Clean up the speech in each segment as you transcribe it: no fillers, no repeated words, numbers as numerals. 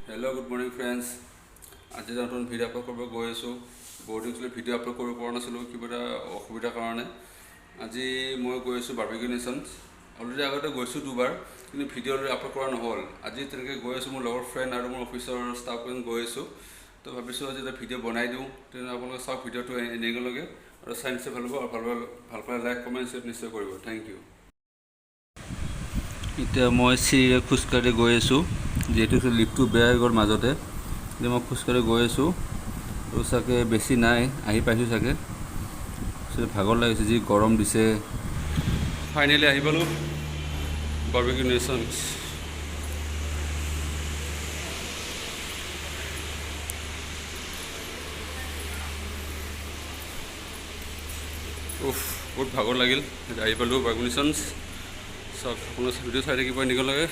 Hello' good morning friends. আজি নতুন video' upload কৰিব গৈ আছোঁ। বহুত দিন ভিডিঅ' আপলোড কৰিব পৰা নাছিলোঁ, কিবা এটা অসুবিধাৰ কাৰণে। আজি মই গৈ আছোঁ বাৰ্বিকিউ নেশ্যনছ। অলৰেডি আগতে গৈছোঁ দুবাৰ, কিন্তু ভিডিঅ' আপলোড কৰা নহ'ল। আজি তেনেকৈ গৈ আছোঁ, মোৰ লগৰ ফ্ৰেণ্ড আৰু মোৰ অফিচৰ ষ্টাফ গৈ আছোঁ। তো ভাবিছোঁ আজি এটা ভিডিঅ' বনাই দিওঁ, তেনেহ'লে আপোনালোকে চাওক ভিডিঅ'টো এনেকৈ আৰু চাই নিশ্চয় ভাল পাব, আৰু ভাল পালে লাইক কমেণ্ট শ্বেয়াৰ নিশ্চয় কৰিব। Thank you. এতিয়া মই চিৰিৰে খোজকাঢ়ি গৈ আছোঁ, যিহেতু লিফ্টটো বেয়া হৈ গ'ল মাজতে। এতিয়া মই খোজকাঢ়ি গৈ আছোঁ, আৰু চাগে বেছি নাই, আহি পাইছোঁ চাগে। ভাগৰ লাগিছে, যি গৰম দিছে। ফাইনেলি আহি পালোঁ বাৰ্বিকিউ নেশ্যনছ। বহুত ভাগৰ লাগিল, আহি পালোঁ বাৰ্বিকিউ নেশ্যনছ। চাওক আপোনাৰ ভিডিঅ' চাই থাকিব এনেকৈ লাগে।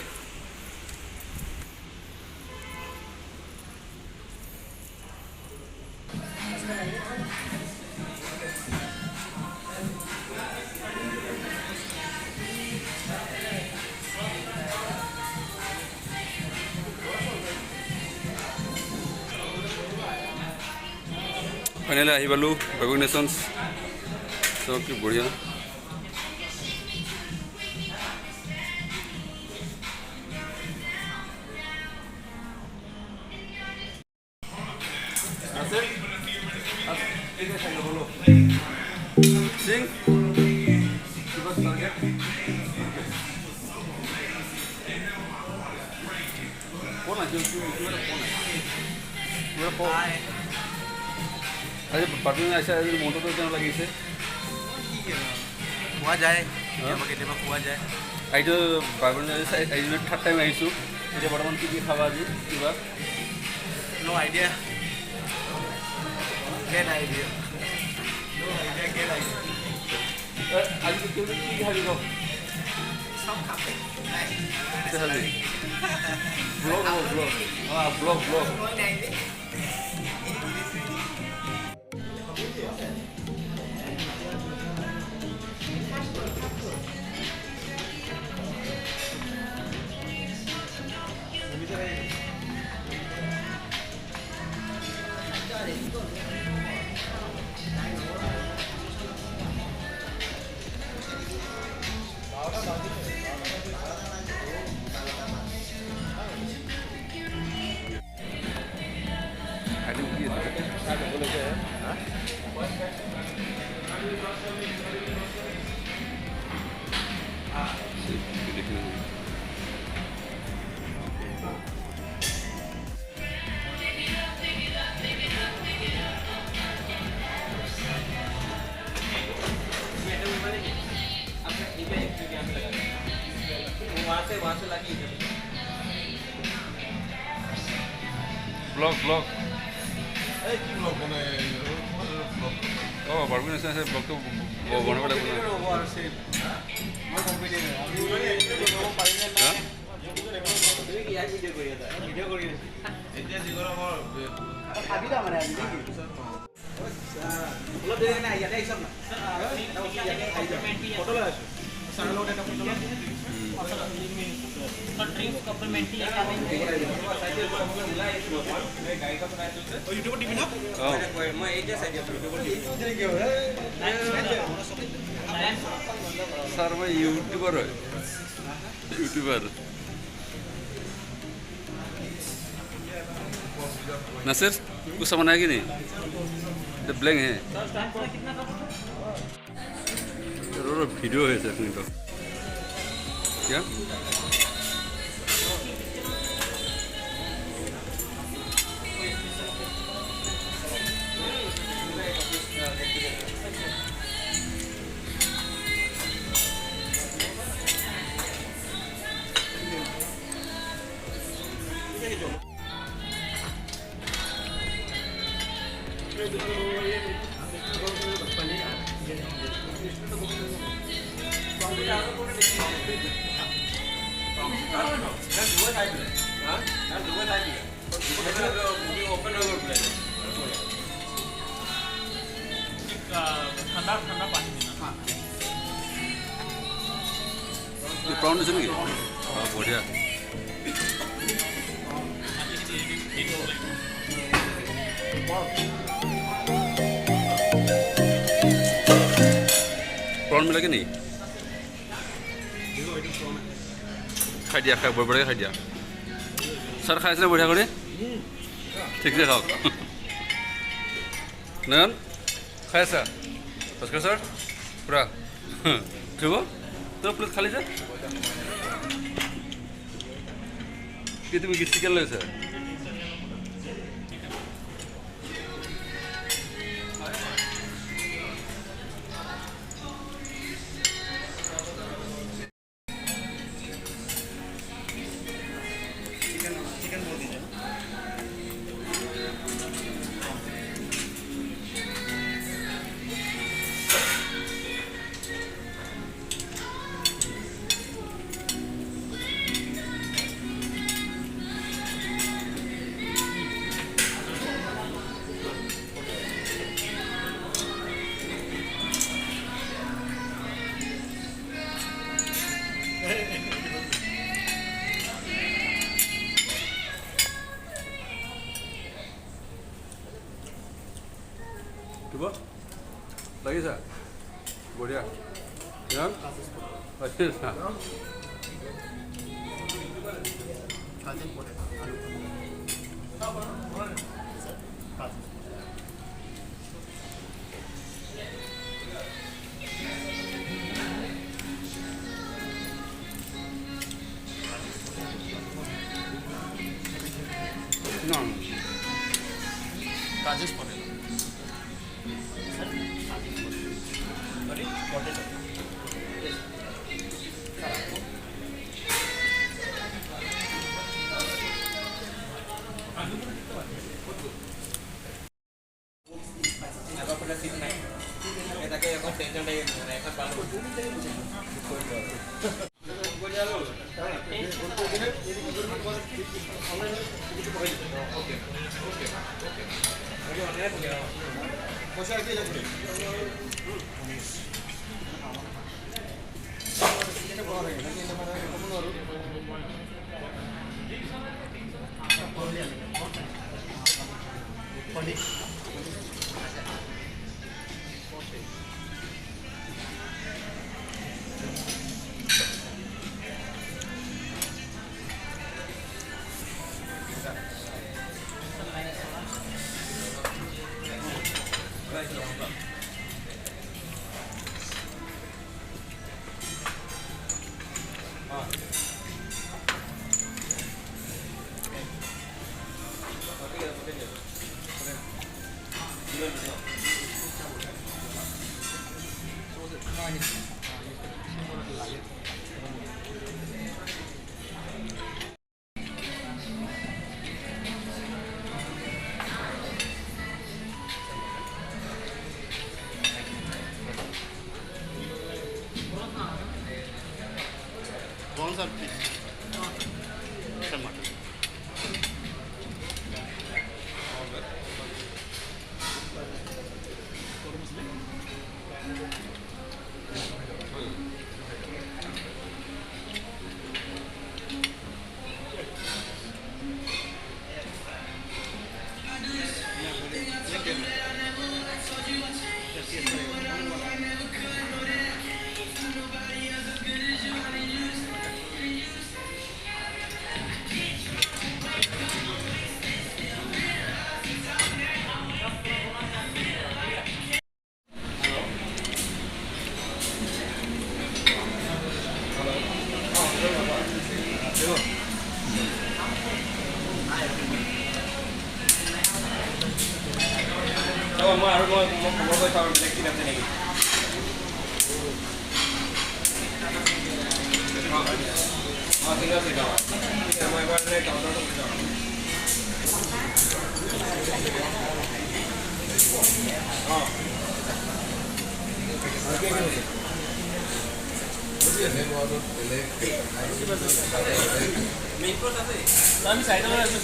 ফাইনেলি আহি পালোঁ বাৰ্বিকিউ নেশ্যনছ। চাওক কি বঢ়িয়া। Sing. Coba target. Phone aja, gimana phone? Gimana phone? Aja barunya aja motor tuh jangan lagi sih. পোৱা যায় কেতিয়াবা পোৱা যায়। এইটো বাৰুনে এইটো থাৰ্ড টাইম আহিছোঁ। এতিয়া বৰ্তমান কি খাবা আজি কিবা? No idea. Get idea. আজি কি খাবি কওক? সব খাবে। ব্লগ। वहाँ से लगी ব্লগ কি ব্লগ বনাই অঁ বাৰ্বিকিউ নেশ্যনছ ব্লগটো বনাব লাগিব। सर मैं यूट्यूबर है। नसर कुछ समझ आएगी नहीं, तो ब्लैंक है। वीडियो है सर तो क्या ठंडा पानी प्राउंड है क्या? बढ़िया। প্ৰন মিলাকে নেকি খাই দিয়া খাই বৰবৰীয়াকৈ খাই দিয়া ছাৰ খাইছিলে বঢ়িয়া কৰি ঠিকছে খাওক নয়ন খাই আছা ভাস্কৰ ছাৰ পূৰা ঠিক তোৰ প্লেট খালি যে কি তুমি কি চিকেন লৈছা Coba lagi sah, boleh ya? Ya? Pasti sah. No. Rajesh Patel. Sorry? Potato. Yes. Apa pernah sih naik? Kita kayak konten yang lain, naik baru. कौन सा टमाटर মই খবৰ কৰি চাওঁ বেলেগ কিন আছে নেকি অঁ ঠিক আছে মই এবাৰ কাউণ্টাৰটো কৰি যাওঁ অঁ আমি চাইডলৈ আছোঁ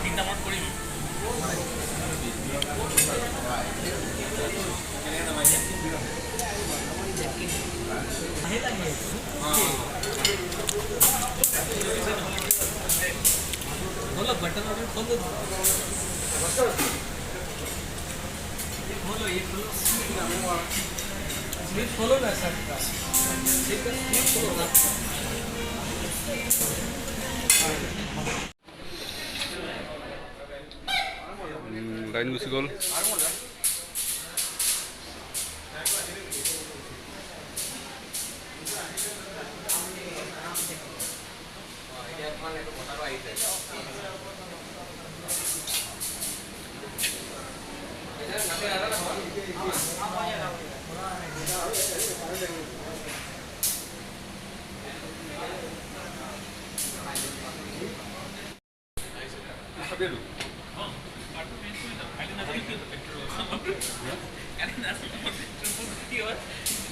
তিনিটা মত কৰিম কেনেকৈ बोलो बटन वटन खोल दो खोलो ये खोलो स्लीप खोलो ना सर स्लीप खोलो ना লাইন গুচি গ'ল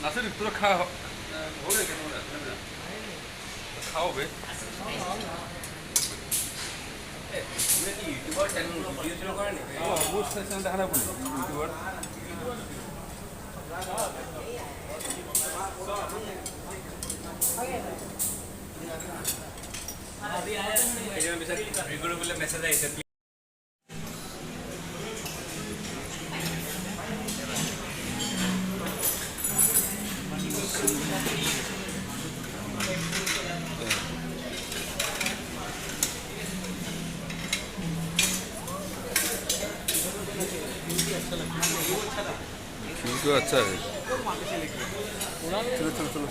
নাচে তোরা খাওয়া খাও বে ইউটিউবৰ চেনেল ভিডিঅ' চেনেল কৰে নেকি বহুত চেনেল দেখা নাই বুলি ইউটিউবত কেইদিনমান পিছত ৰিভিউ বোলে মেছেজ আহিছে तो अच्छा है चलो चलो चलो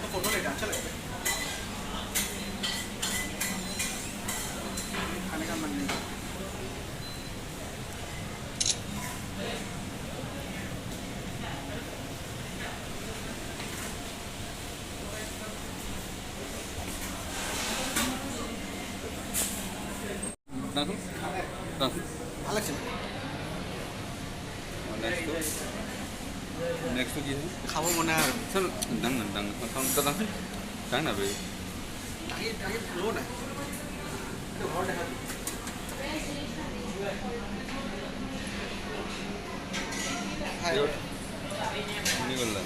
फोटो लेते अच्छा लगता है खाने का मन नहीं Langsung? Langsung. अलग से Next to gini. खाओ मना Sel, dang dang. Thong ka dang. Dang na be. Tight flow ना तो और देखा हाय Ini gula.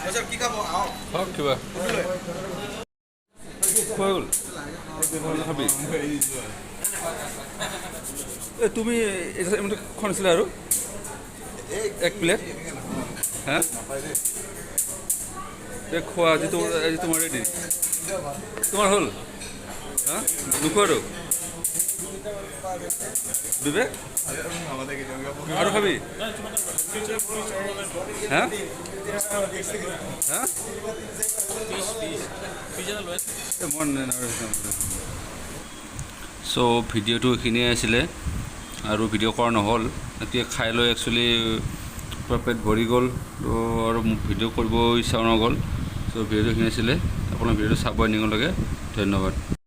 सर की खाबो आओ Hok kiba. Cool. Habi. তুমি এটা এমন কোন ছিল আর এক প্লেট হ্যাঁ দেখো আজি তোমার রেডি তোমার হল হ্যাঁ দুখো আর বিবেক আর খাবি হ্যাঁ হ্যাঁ মন চ' ভিডিঅ'টো এইখিনিয়ে আছিলে আৰু ভিডিঅ' কৰা নহ'ল এতিয়া খাই লৈ একচুৱেলি পূৰা পেট ভৰি গ'ল তো আৰু ভিডিঅ' কৰিব ইচ্ছা নগ'ল চ' ভিডিঅ'টো এইখিনি আছিলে আপোনাৰ ভিডিঅ'টো চাব এনিঙলৈকে ধন্যবাদ